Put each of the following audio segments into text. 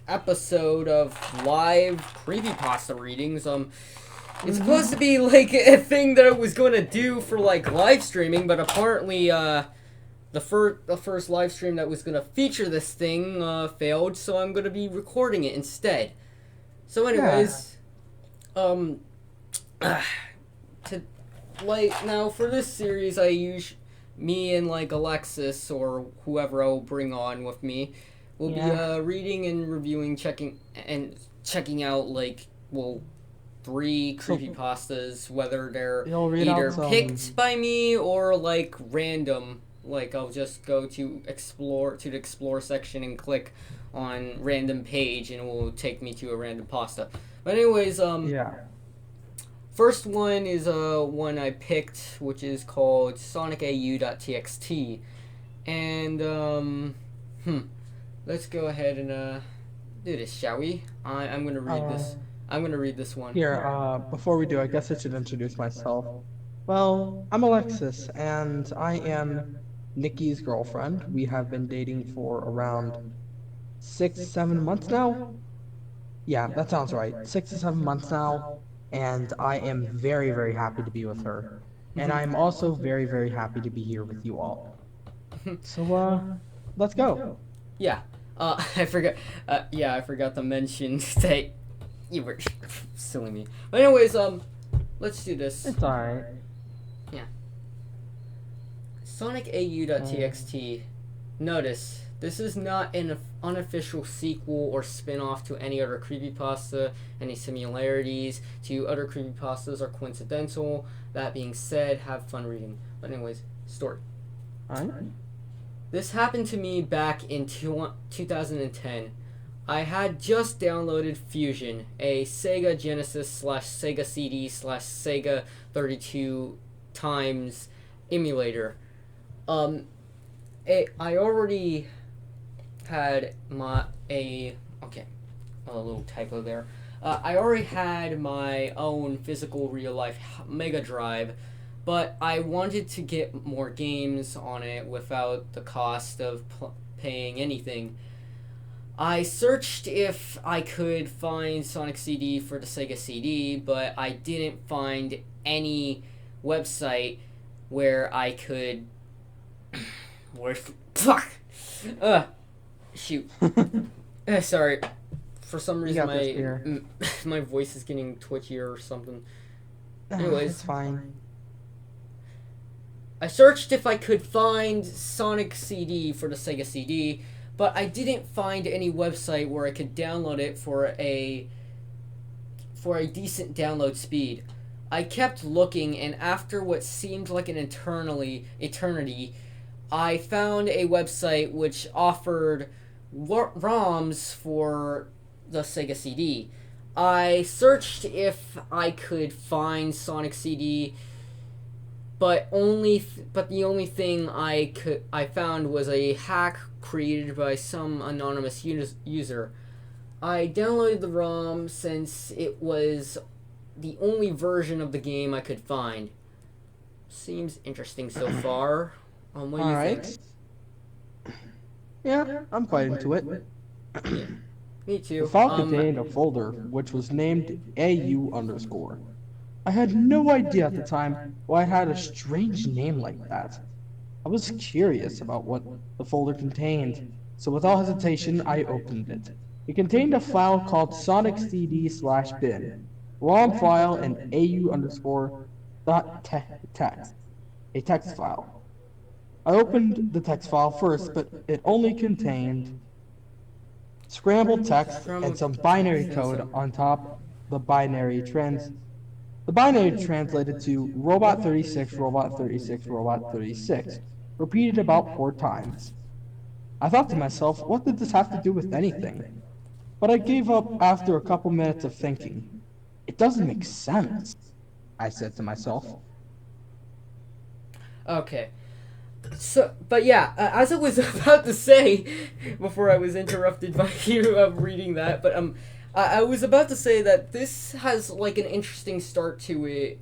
episode of live creepypasta readings. It's supposed to be like a thing that I was going to do for like live streaming, but apparently the first live stream that was going to feature this thing failed, so I'm going to be recording it instead. So anyways, to now for this series, me and like Alexis or whoever I'll bring on with me will be reading and reviewing, checking out like 3 creepypastas, whether they're either picked by me or like random. Like I'll just go to the explore section and click on random page and it will take me to a random pasta. But anyways, first one is one I picked, which is called sonicau.txt. And let's go ahead and do this, shall we? I'm gonna read this. I'm gonna read this one. Here, before we do, I guess I should introduce myself. Well, I'm Alexis, and I am Nikki's girlfriend. We have been dating for around 6-7 months now. Yeah, that sounds right. 6 to 7 months now, and I am very, very happy to be with her. And I'm also very, very happy to be here with you all. So, let's go. Yeah. I forgot. I forgot to mention that you were suing me. But anyways, let's do this. It's alright. Yeah. sonicau.txt. Notice, this is not an unofficial sequel or spin-off to any other creepypasta. Any similarities to other creepypastas are coincidental. That being said, have fun reading. But anyways, story. Alright. This happened to me back in 2010. I had just downloaded Fusion, a Sega Genesis / Sega CD / Sega 32 times emulator. I already had a little typo there. I already had my own physical real life Mega Drive, but I wanted to get more games on it without the cost of paying anything. I searched if I could find Sonic CD for the Sega CD, but I didn't find any website where I could... Fuck! Shoot. Sorry. For some reason my voice is getting twitchier or something. Anyways. It's fine. I searched if I could find Sonic CD for the Sega CD, but I didn't find any website where I could download it for a decent download speed. I kept looking, and after what seemed like an eternity, I found a website which offered ROMs for the Sega CD. I searched if I could find Sonic CD, but the only thing I found was a hack created by some anonymous user. I downloaded the ROM since it was the only version of the game I could find. Seems interesting so far. What do you think? Yeah, I'm quite into it. Yeah, me too. The file contained a folder which was named AU_. I had no idea at the time why it had a strange name like that. I was curious about what the folder contained, so without hesitation, I opened it. It contained a file called Sonic CD / bin, ROM file, and AU_.text, a text file. I opened the text file first, but it only contained scrambled text and some binary code on top. The binary translated to Robot 36, Robot 36, Robot 36, repeated about 4 times. I thought to myself, what did this have to do with anything? But I gave up after a couple minutes of thinking. It doesn't make sense, I said to myself. Okay. So, but yeah, as I was about to say, before I was interrupted by you reading that, but I was about to say that this has like an interesting start to it,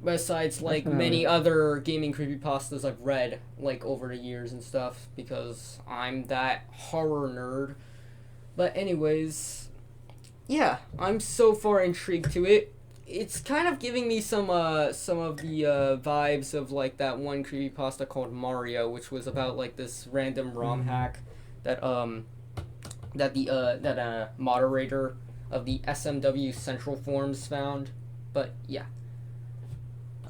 besides like many other gaming creepypastas I've read like over the years and stuff, because I'm that horror nerd. But anyways, yeah, I'm so far intrigued to it. It's kind of giving me some of the vibes of like that one creepypasta called Mario, which was about like this random ROM Mm. hack that moderator of the SMW Central forums found. But yeah.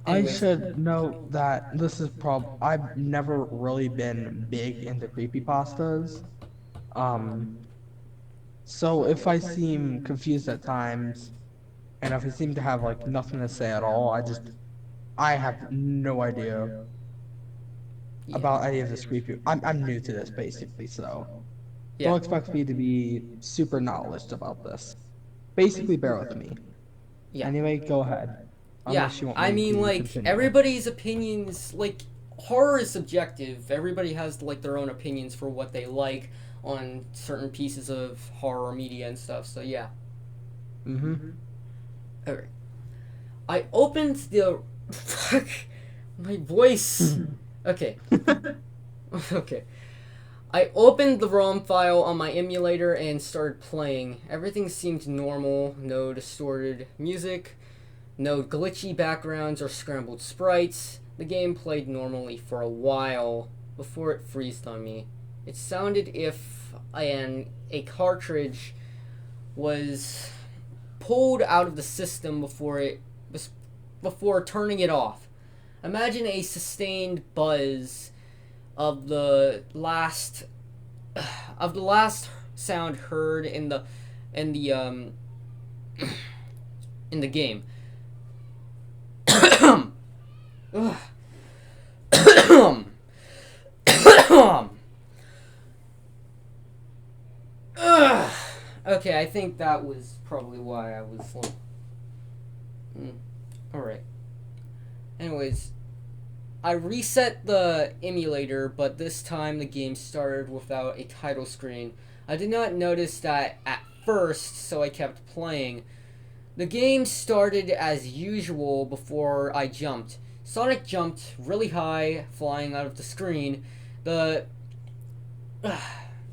I Anyways, should note that this is I've never really been big into creepypastas. Um, so if I seem confused at times, and if I seem to have like nothing to say at all, I have no idea yeah, about any of this I'm new to this basically, so yeah, don't expect me to be super knowledgeable about this. Basically, bear with me. yeah. Anyway, go ahead. Yeah, Unless you want I me mean, to like, continue. everybody's opinions, like, horror is subjective. Everybody has, like, their own opinions for what they like on certain pieces of horror media and stuff, so yeah. Mm-hmm. Alright. I opened the. Fuck. My voice. Okay. Okay. I opened the ROM file on my emulator and started playing. Everything seemed normal, no distorted music, no glitchy backgrounds or scrambled sprites. The game played normally for a while before it freezed on me. It sounded if a cartridge was pulled out of the system before turning it off. Imagine a sustained buzz of the last of the last sound heard in the in the game. Okay, I think that was probably why I was like, alright. Anyways, I reset the emulator, but this time the game started without a title screen. I did not notice that at first, so I kept playing. The game started as usual before I jumped. Sonic jumped really high, flying out of the screen. The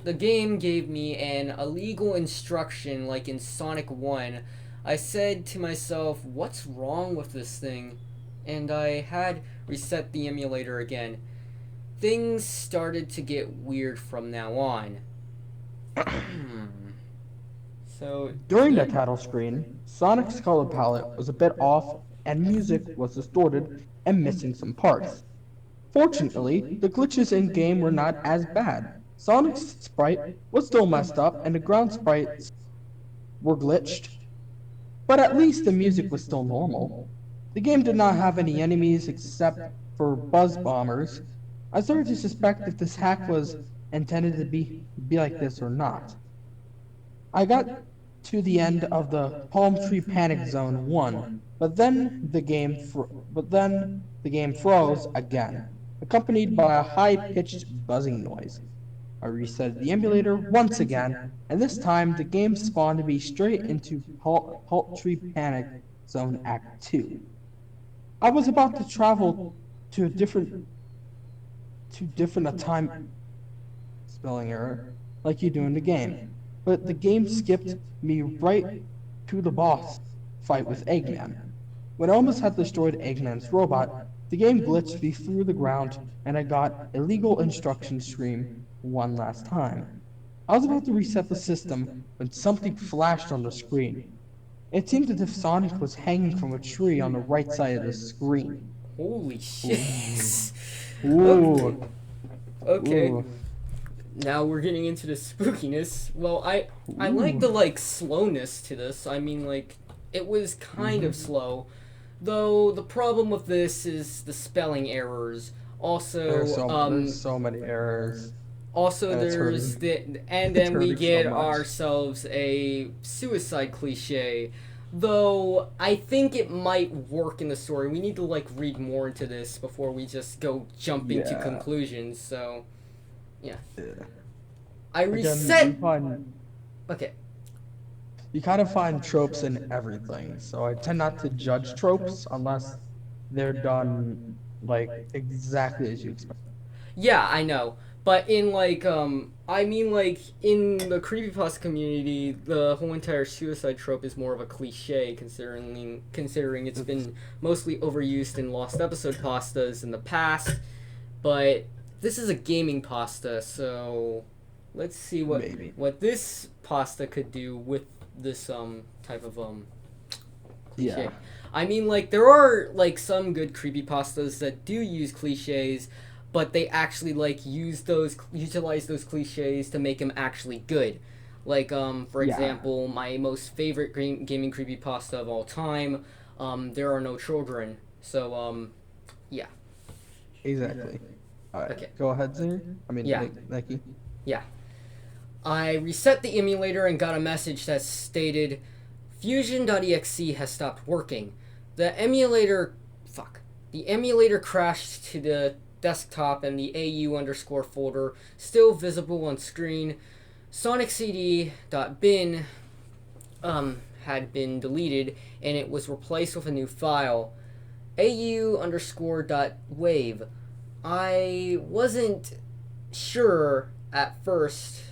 the game gave me an illegal instruction like in Sonic 1. I said to myself, "What's wrong with this thing?" And I had reset the emulator again. Things started to get weird from now on. So, During yeah. the title screen, Sonic's color palette was a bit off and music was distorted and missing some parts. Fortunately, the glitches in game were not as bad. Sonic's sprite was still messed up and the ground sprites were glitched, but at least the music was still normal. The game did not have any enemies except for buzz bombers. I started to suspect if this hack was intended to be like this or not. I got to the end of the Palm Tree Panic Zone 1, but then the game froze again, accompanied by a high-pitched buzzing noise. I reset the emulator once again, and this time the game spawned me straight into Paltry Panic Zone Act 2. I was about to travel to a different a time spelling error, like you do in the game. But the game skipped me right to the boss fight with Eggman. When I almost had destroyed Eggman's robot, the game glitched me through the ground and I got a legal instruction screen one last time. I was about to reset the system when something flashed on the screen. It seemed as if Sonic was hanging from a tree on the right side of the screen. Holy Ooh. shit. Okay. Ooh. Okay. Ooh. Now we're getting into the spookiness. Well, I like Ooh. the like slowness to this. I mean, like, it was kind of Mm-hmm. slow, though the problem with this is the spelling errors. Also, There's so many errors, also and it's there's hurting. the and It's then we hurting so get much. ourselves a suicide cliche. Though I think it might work in the story. We need to like read more into this before we just go jumping to Yeah. conclusions. So, yeah. Yeah. I Again, reset. Okay. you kind of find tropes in everything, so I tend not to judge tropes unless they're done like exactly as you expect. Yeah, I know. But in like I mean, like, in the creepypasta community, the whole entire suicide trope is more of a cliche, considering it's It's been mostly overused in lost episode pastas in the past. But this is a gaming pasta, so let's see maybe. what this pasta could do with this type of Yeah. cliche. I mean, like, there are like some good creepypastas that do use cliches, but they actually like utilize those cliches to make them actually good. Like, for Yeah. example, my most favorite gaming creepypasta of all time, There Are No Children. So, yeah. Exactly. All right. Okay. Go ahead, Zinger. I mean, Yeah. Nikki. Yeah. I reset the emulator and got a message that stated Fusion.exe has stopped working. The emulator. Fuck. The emulator crashed to the desktop and the AU underscore folder still visible on screen. SonicCD.bin had been deleted and it was replaced with a new file. AU underscore dot wave. I wasn't sure at first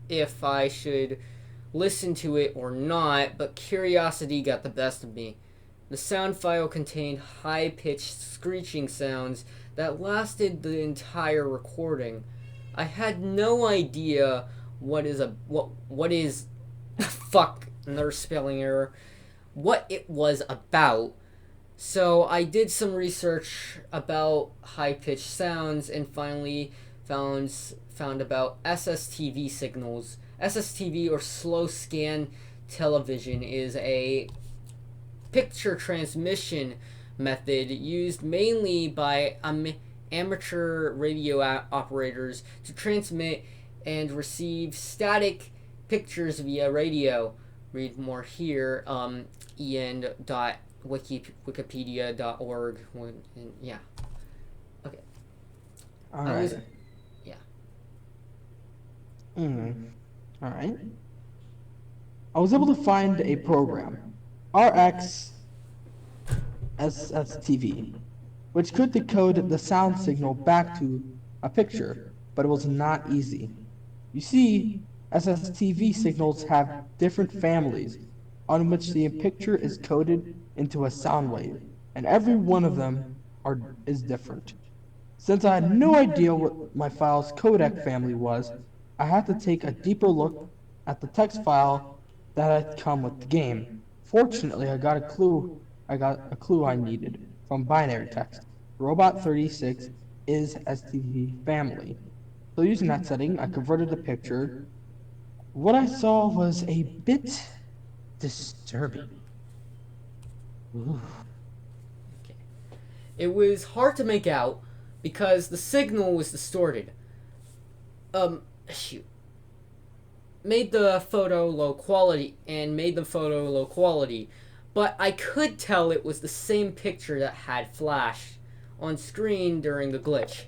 if I should listen to it or not, but curiosity got the best of me. The sound file contained high pitched screeching sounds that lasted the entire recording. I had no idea what is fuck another spelling error what it was about. So I did some research about high pitched sounds and finally found found about SSTV signals. SSTV or slow scan television is a picture transmission method used mainly by amateur radio operators to transmit and receive static pictures via radio. Read more here. Wikipedia.org. Yeah. Okay. All I right. was. Yeah. All right. I was able to find a program, RxSSTV, which could decode the sound signal back to a picture, but it was not easy. You see, SSTV signals have different families on which the picture is coded into a sound wave, and every one of them is different. Since I had no idea what my file's codec family was, I had to take a deeper look at the text file that had come with the game. Fortunately, I got a clue I needed from binary text. Robot 36 is STV family. So using that setting, I converted the picture. What I saw was a bit disturbing. Ooh. Okay. It was hard to make out because the signal was distorted. Shoot. Made the photo low quality and made the photo low quality, but I could tell it was the same picture that had flashed on screen during the glitch.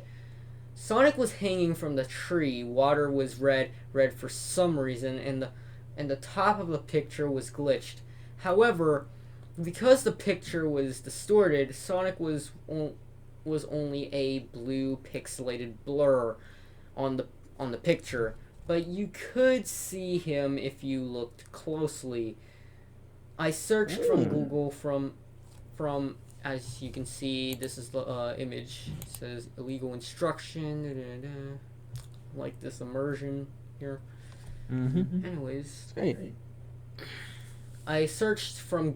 Sonic was hanging from the tree. Water was red for some reason, and the top of the picture was glitched. However, because the picture was distorted, Sonic was only a blue pixelated blur on the picture, but you could see him if you looked closely. I searched from Mm. Google from as you can see, this is the image. It says illegal instruction. Da, da, da. Like this immersion here. Mm-hmm. Anyways, It's great. I searched from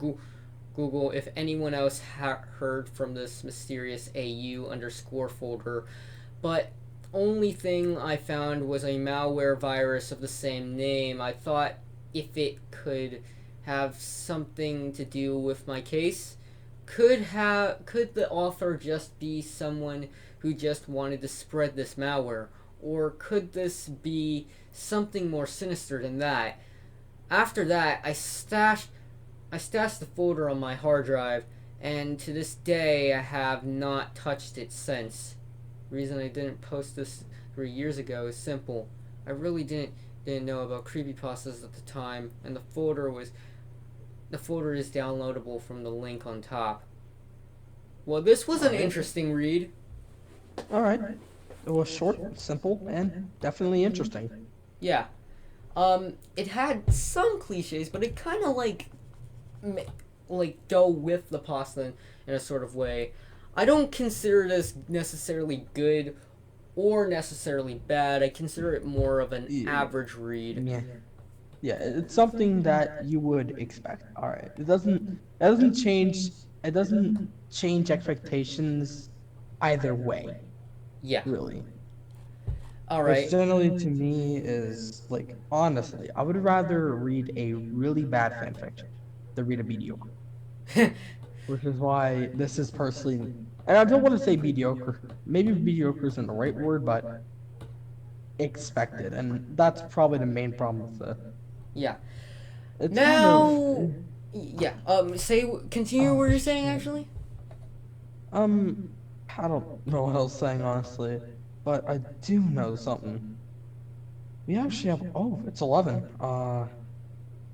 Google if anyone else heard from this mysterious AU underscore folder, but only thing I found was a malware virus of the same name. I thought if it could have something to do with my case, could the author just be someone who just wanted to spread this malware, or could this be something more sinister than that? After that, I stashed the folder on my hard drive, and to this day I have not touched it since. The reason I didn't post this 3 years ago is simple. I really didn't know about creepypastas at the time, and the folder is downloadable from the link on top. Well, this was All an right. interesting read. All right. It was short, simple, and definitely interesting. Yeah. It had some cliches, but it kind of like go with the pasta in a sort of way. I don't consider this necessarily good or necessarily bad. I consider it more of an Yeah, average read. yeah, yeah. It's something that you would expect. All right. It doesn't change. It doesn't change expectations either way, Yeah. really. All Which right. generally to me is like honestly, I would rather read a really bad fanfiction than read a mediocre. Which is why this is personally, and I don't want to say mediocre. Maybe mediocre isn't the right word, but expected, and that's probably the main problem with it. Yeah. It's kind of, Now, yeah. Continue what you're oh saying shit. actually. Um, I don't know what I was saying honestly, but I do know something. We actually have, oh, it's 11. We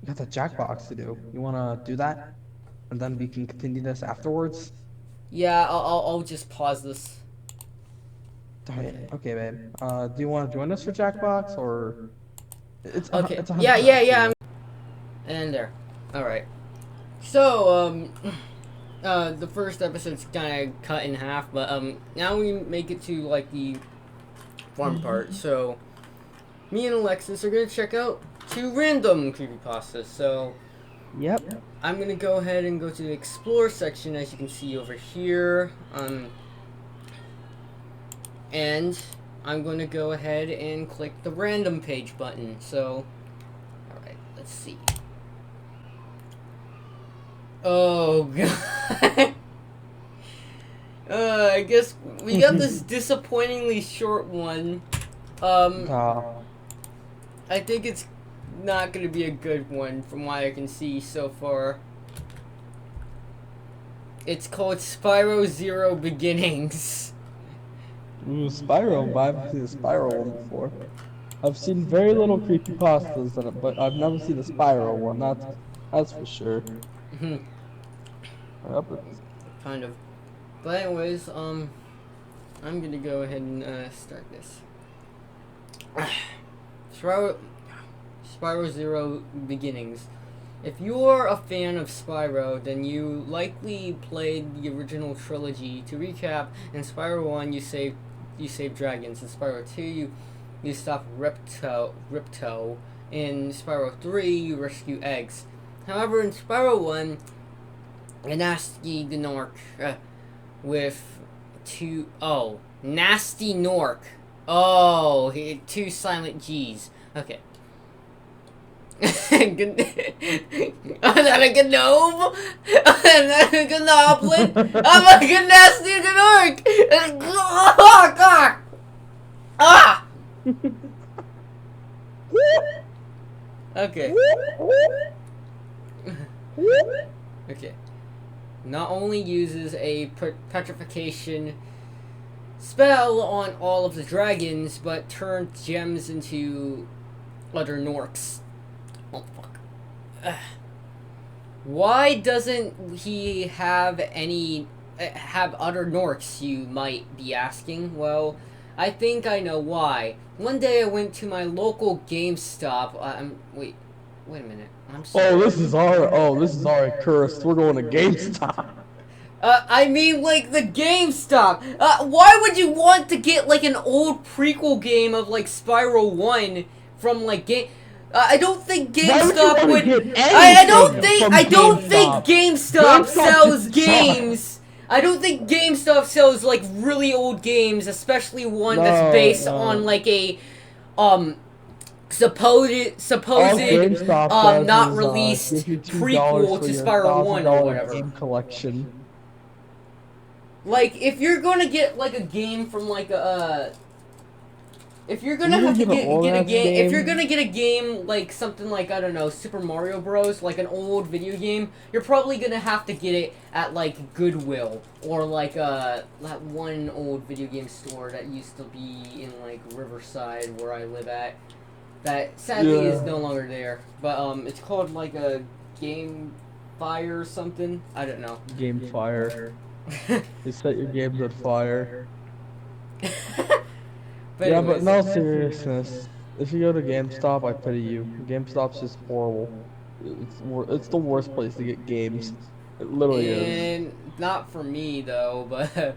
got the Jackbox to do. You wanna do that, and then we can continue this afterwards? Yeah, I'll just pause this. Okay, babe. Do you want to join us for Jackbox, or Okay. it's 100% Yeah. up to you. And there. All right. So, the first episode's kind of cut in half, but now we make it to like the fun part. So, me and Alexis are gonna check out two random creepypastas. So, Yep. I'm gonna go ahead and go to the explore section, as you can see over here. And I'm gonna go ahead and click the random page button. So, all right, let's see. Oh god. I guess we got this disappointingly short one. Um, Oh. I think it's not gonna be a good one from what I can see so far. It's called Spyro Zero Beginnings. Ooh, Spyro. I haven't seen the Spyro one before. I've seen very little creepypastas, but I've never seen the Spyro one. That's for sure. Yep. Kind of. But anyways, I'm gonna go ahead and start this. Spyro, Spyro Zero Beginnings. If you're a fan of Spyro, then you likely played the original trilogy. To recap, in Spyro 1 you save dragons. In Spyro 2 you stop Ripto. In Spyro 3 you rescue eggs. However, in Spyro 1, a nasty Gnorc with nasty Nork. Oh, two silent G's. Okay. Is that a gnome? Is that a gnoblin? I'm a nasty Gnorc! Ah! Okay. Okay. Not only uses a petrification spell on all of the dragons, but turns gems into other Norks. Oh fuck. Why doesn't he have other Norks, you might be asking? Well, I think I know why. One day I went to my local GameStop. Wait a minute. I'm sorry. This is our cursed. We're going to GameStop. I mean, like, the GameStop. Why would you want to get, like, an old prequel game of, like, Spyro 1 from, like, I don't think GameStop would. I don't think GameStop sells games. I don't think GameStop sells like really old games, especially one that's based on like a supposed not released prequel to Spyro 1 or whatever. Game collection. Like if you're gonna get like a game from like a if you're gonna have to get a game, if you're gonna get a game like something like, I don't know, Super Mario Bros, like an old video game, you're probably gonna have to get it at like Goodwill or like that one old video game store that used to be in like Riverside where I live at. That sadly is no longer there, but it's called like a Game Fire or something. I don't know. Game Fire. You set your games on fire. But Yeah, but anyways, in all seriousness, if you go to GameStop, I pity you. GameStop's just horrible. It's the worst place to get games. It literally is. and not for me though, but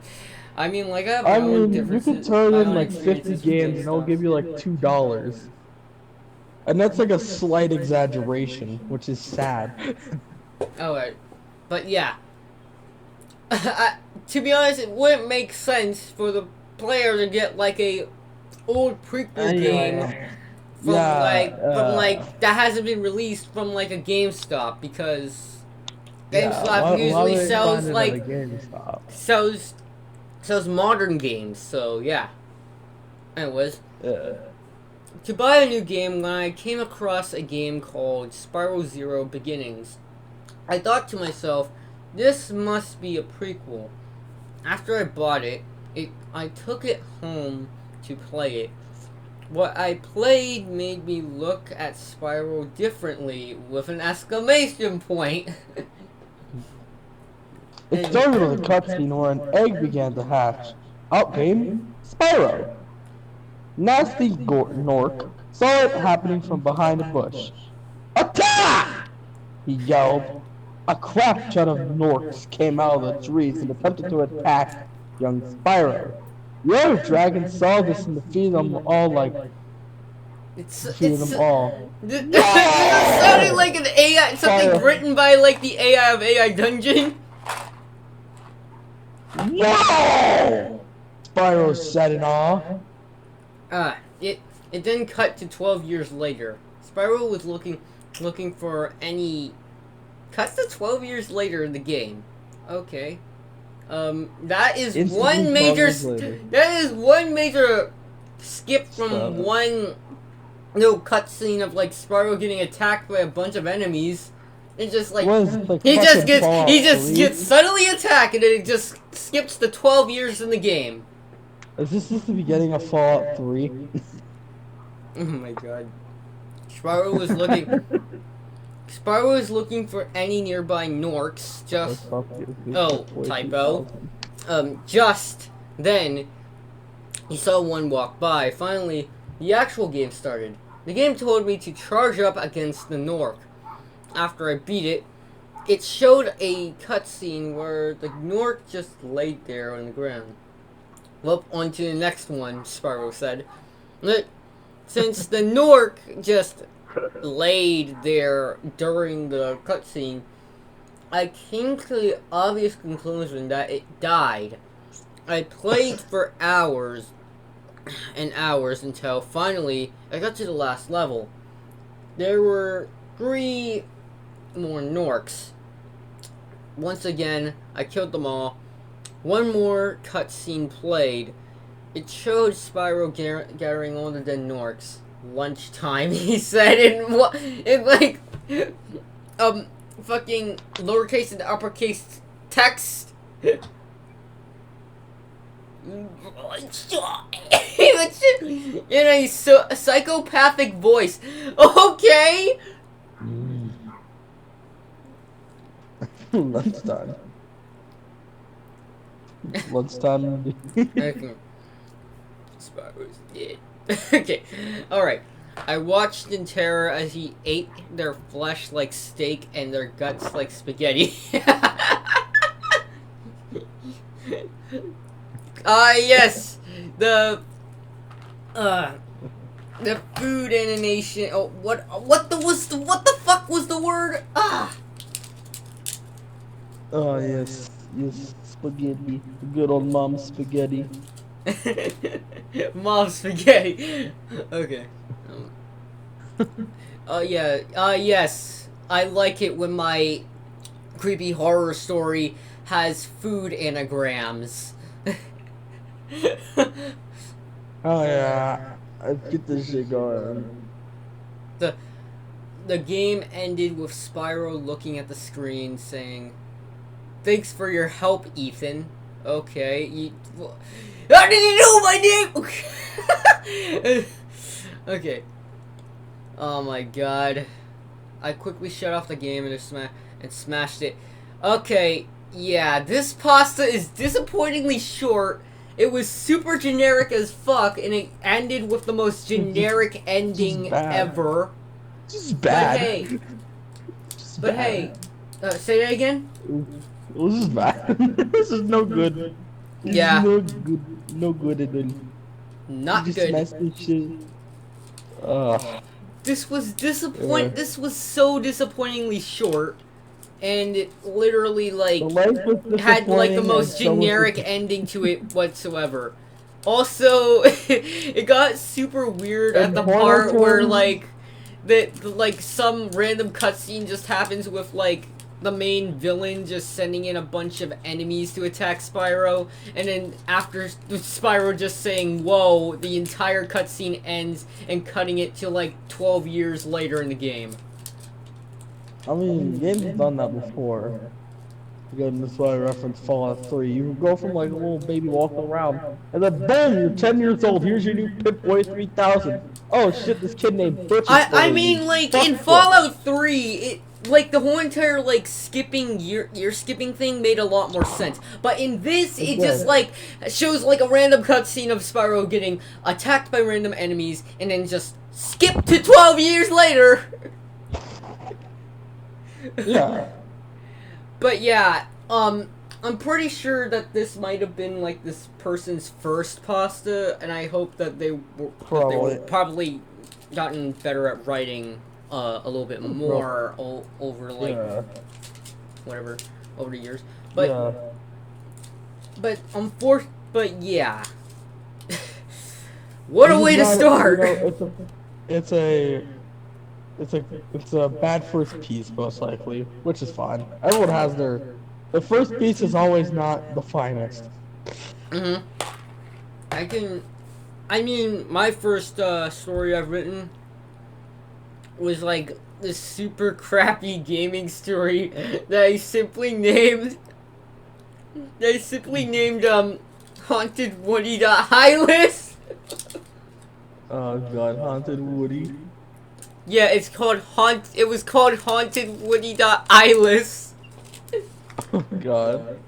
I mean, like I have I my own mean, you could differences, turn my in own like 50 experiences with games and they'll GameStop. give you like $2. And that's like a slight exaggeration, which is sad. Alright, but yeah, to be honest, it wouldn't make sense for the player to get like a old prequel game Anyway, yeah, from like that hasn't been released from like a GameStop because yeah. GameStop Why usually would I sells find it at a like GameStop? sells sells modern games. So yeah. Anyways, Yeah. to buy a new game, when I came across a game called Spyro Zero Beginnings, I thought to myself, this must be a prequel. After I bought it, I took it home to play it. What I played made me look at Spyro differently with an exclamation point. It started with a cutscene where an egg began to hatch. Out came Spyro. Nasty Nork saw it happening from behind a bush. Attack! He yelled. A crap ton of Norks came out of the trees and attempted to attack young Spyro. The other dragons saw this and defeated them all like defeated It's them all. this is sounding No! like an AI, something Spyro. written by like the AI of AI Dungeon. No! Spyro said in awe. It then cut to 12 years later. Spyro was looking for any cuts to 12 years later in the game. Okay. That is Instantly one major 12 years later. that is one major skip from Stop. one no cutscene of like Spyro getting attacked by a bunch of enemies. It's just like Was like he just fucking Fallout gets 3? suddenly attacked and it just skips the 12 years in the game. Is this just the beginning of Fallout 3? Oh my god. Spyro was looking Spyro was looking for any nearby Norks, just typo. Just then he saw one walk by. Finally, the actual game started. The game told me to charge up against the Nork. After I beat it, it showed a cutscene where the Nork just laid there on the ground. Well, on to the next one, Spyro said. Since the Nork just laid there during the cutscene, I came to the obvious conclusion that it died. I played for hours and hours until finally I got to the last level. There were 3 more Norks. Once again, I killed them all. One more cutscene played. It showed Spyro gathering all the dead Norks. Lunchtime, he said in like fucking lowercase and uppercase text. In a psychopathic voice. Okay. Lunchtime. Lunchtime. Okay. Spyro's dead. Okay, alright. I watched in terror as he ate their flesh like steak and their guts like spaghetti. Yes! The food animation. Oh, what the fuck was the word? Oh yes, spaghetti. Good old mom spaghetti. Mom spaghetti. Okay. Yes. I like it when my creepy horror story has food anagrams. Oh yeah, let's get this shit going. The game ended with Spyro looking at the screen saying, "Thanks for your help, Ethan." Okay, how did you know my name? Okay. Oh my god. I quickly shut off the game and smashed it. Okay, yeah, this pasta is disappointingly short. It was super generic as fuck, and it ended with the most generic Just ending bad. ever. Just But bad. hey, Just but bad. hey, say that again? It was just bad. This is no good. It's Yeah, no good. No good at all. You not just good. messed this shit. Ugh. This was Uh, This was so disappointingly short, and it literally the like life was had like the disappointing, and most so was generic the. ending to it whatsoever. Also, it got super weird at In the porno part where terms, like that like some random cutscene just happens with like the main villain just sending in a bunch of enemies to attack Spyro, and then after Spyro just saying "whoa," the entire cutscene ends and cutting it to like 12 years later in the game. I mean, games have done that before. Again, that's why I referenced Fallout 3. You go from like a little baby walking around, and then boom, you're 10 years old. Here's your new Pip-Boy 3000. Oh shit, this kid named Butch is I following you. mean, like in Fuck Butch. Fallout 3, it like the whole entire like skipping year skipping thing made a lot more sense. But in this, It it just did. like shows like a random cutscene of Spyro getting attacked by random enemies, and then just skip to 12 years later. Yeah, But yeah, I'm pretty sure that this might have been like this person's first pasta, and I hope that they were probably. probably gotten better at writing a little bit more over like Yeah, whatever over the years. But yeah. but yeah, what a This is way to not, start. it's a, it's a, it's a bad first piece most likely, which is fine. Everyone has the first piece is always not the finest. hmm I can. I mean, my first story I've written was like this super crappy gaming story that I simply named Haunted Woody High List. Oh God, Haunted Woody. Yeah, it was called Haunted Woody Eyeless. Oh God.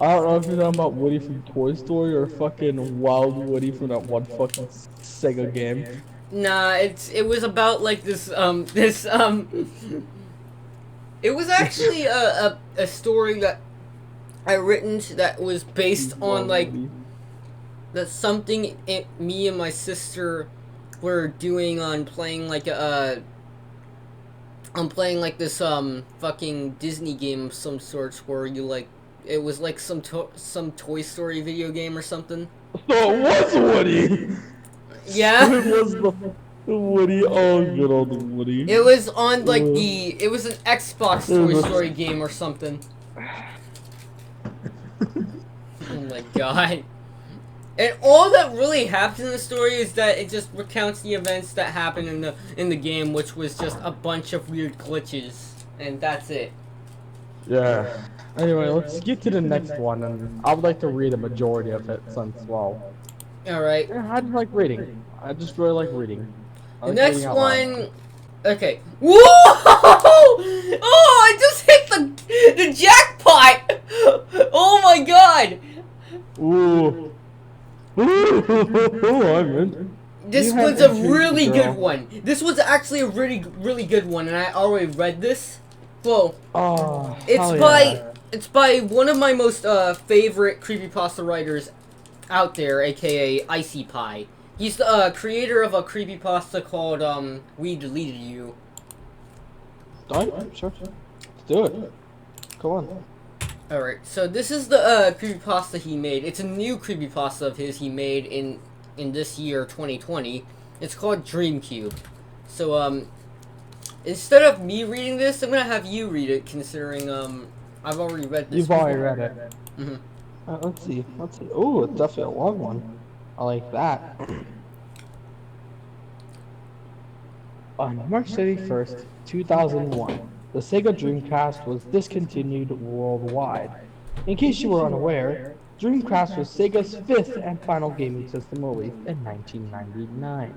I don't know if you're talking about Woody from Toy Story or fucking Wild Woody from that one fucking Sega game. Nah, it was about like it was actually a story that I written that was based on Wild like Woody. that's something me and my sister were doing on playing like I'm playing like this fucking Disney game of some sorts where you like it was like some Toy Story video game or something. So it was Woody! Yeah. It was the Woody. Oh, good old Woody. It was on like Uh, it was an Xbox it Toy was Story game or something. Oh my god. And all that really happens in the story is that it just recounts the events that happened in the game, which was just a bunch of weird glitches, and that's it. Yeah. Anyway, let's get to the next one, and I would like to read a majority of it since, well, All right. yeah, I just like reading. I just really like reading. I The like next reading out one. loud. Okay. Whoa! Oh, I just hit the jackpot! Oh my god! Ooh. Ooh, I'm in. This You have was a intrigued me, really girl. good one. This was actually a really good one, and I already read this. Well, Oh, it's hell by yeah. it's by one of my most favorite creepypasta writers out there, aka Icy Pie. He's the creator of a creepypasta called We Deleted You. Alright, sure. Let's do it. Come on. Alright, so this is the creepypasta he made. It's a new creepypasta of his he made in this year, 2020. It's called Dreamcube. So, instead of me reading this, I'm gonna have you read it, considering, I've already read this You've already before. read it. Mm-hmm. Let's see. Let's see. Oh, it's definitely a long one. I like that. On March 31st, 2001, the Sega Dreamcast was discontinued worldwide. In case you were unaware, Dreamcast was Sega's fifth and final gaming system released in 1999.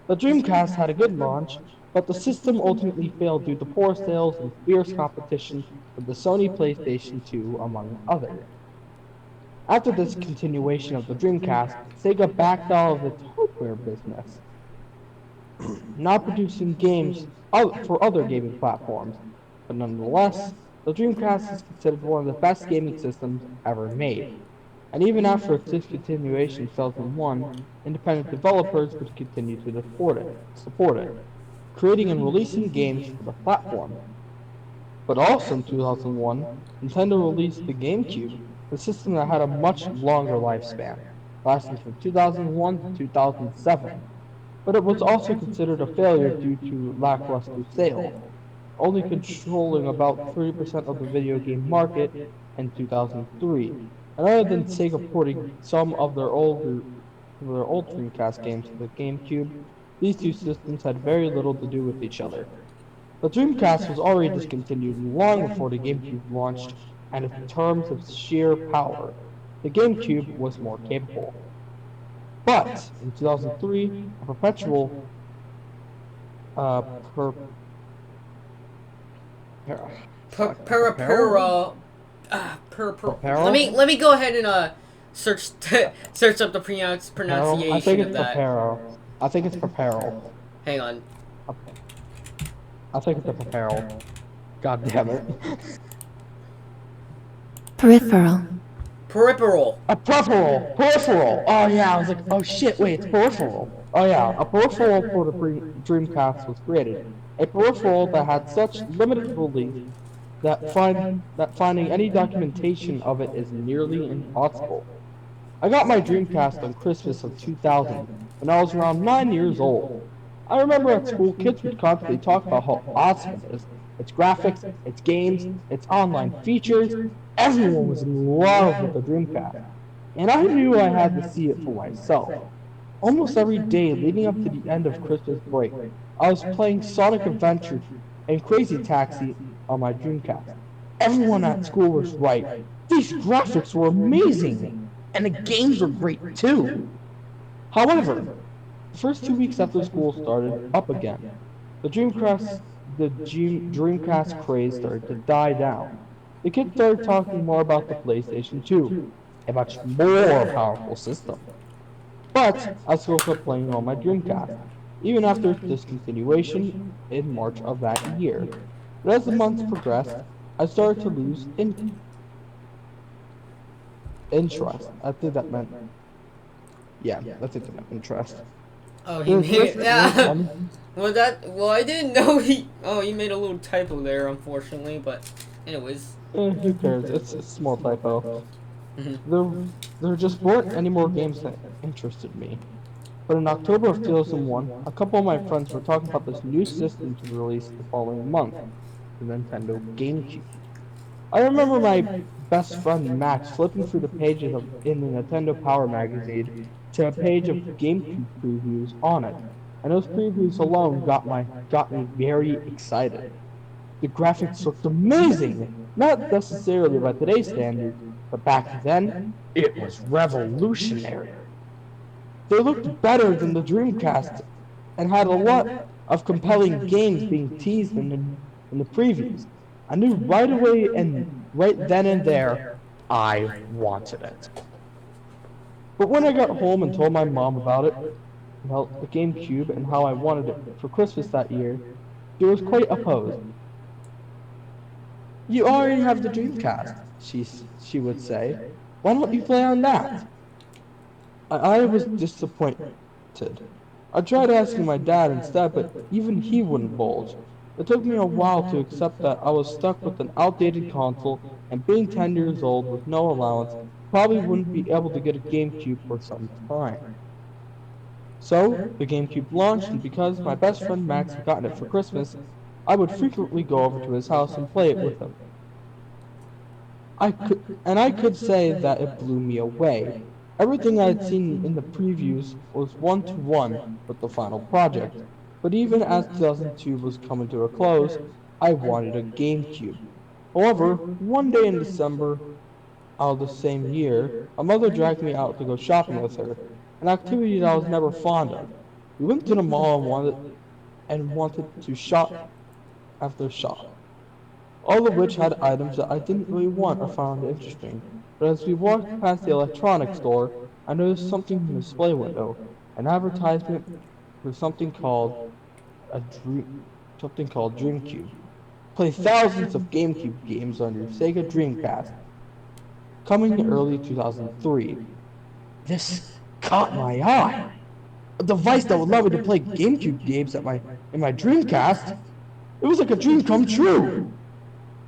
The Dreamcast had a good launch, but the system ultimately failed due to poor sales and fierce competition with the Sony PlayStation 2, among others. After this continuation of the Dreamcast, Sega backed out of its hardware business, now producing games for other gaming platforms. But nonetheless, the Dreamcast is considered one of the best gaming systems ever made. And even after its discontinuation in 2001, independent developers would continue to support it, creating and releasing games for the platform. But also in 2001, Nintendo released the GameCube, a system that had a much longer lifespan, lasting from 2001 to 2007. But it was also considered a failure due to lackluster sales, only controlling about 30% of the video game market in 2003. And other than Sega porting some of their old Dreamcast games to the GameCube, these two systems had very little to do with each other. The Dreamcast was already discontinued long before the GameCube launched, and in terms of sheer power, the GameCube was more capable. But in 2003, a perpetual uh, per, per, Per, fuck, per, per, peripheral? uh, let Peripheral? me go ahead and search search up the Peril? I think pronunciation of it's that. Peripheral. I think it's Peripheral. Hang on. I think it's a Peripheral. God damn it. Peripheral. Peripheral. A peripheral! Peripheral! Oh yeah, I was like, oh shit, wait, it's peripheral. Oh yeah, a peripheral for the Dreamcast was created. A peripheral that had such limited release that finding any documentation of it is nearly impossible. I got my Dreamcast on Christmas of 2000 when I was around 9 years old. I remember at school kids would constantly talk about how awesome it is. Its graphics, its games, its online features. Everyone was in love with the Dreamcast. And I knew I had to see it for myself. Almost every day leading up to the end of Christmas break, I was playing Sonic Adventure and Crazy Taxi on my Dreamcast. Everyone at school was right. These graphics were amazing, and the games were great too. However, the first 2 weeks after school started up again, the Dreamcast craze started to die down. The kids started talking more about the PlayStation 2, a much more powerful system. But I still kept playing on my Dreamcast, even after its discontinuation in March of that year. But as the months progressed, I started to lose interest. I think that meant, yeah, I think that meant interest. Oh, he There made it. was Yeah. one. Well, I didn't know he. Oh, he made a little typo there, unfortunately. But, anyways. Who cares? It's a small typo. Mhm. There just weren't any more games that interested me. But in October of 2001, a couple of my friends were talking about this new system to release the following month, the Nintendo GameCube. I remember my best friend Max flipping through the pages in the Nintendo Power magazine to a page of GameCube previews on it, and those previews alone got me very excited. The graphics looked amazing, not necessarily by today's standards, but back then, it was revolutionary. They looked better than the Dreamcast and had a lot of compelling games being teased in the previews. I knew right away and right then and there I wanted it. But when I got home and told my mom about the GameCube and how I wanted it for Christmas that year, she was quite opposed. You already have the Dreamcast, she would say. Why don't you play on that? I was disappointed. I tried asking my dad instead, but even he wouldn't bulge. It took me a while to accept that I was stuck with an outdated console, and being 10 years old with no allowance, probably wouldn't be able to get a GameCube for some time. So, the GameCube launched, and because my best friend Max had gotten it for Christmas, I would frequently go over to his house and play it with him. I could say that it blew me away. Everything I had seen in the previews was one-to-one with the final project. But even as 2002 was coming to a close, I wanted a GameCube. However, one day in December of the same year, my mother dragged me out to go shopping with her, an activity that I was never fond of. We went to the mall and wanted to shop after shop. all of which had items that I didn't really want or found interesting. But as we walked past the electronics store, I noticed something in the display window, an advertisement for a dream, something called DreamCube. Play thousands of GameCube games on your Sega Dreamcast, coming early 2003. This caught my eye. A device that would allow me to play GameCube games in my Dreamcast. It was like a dream come true.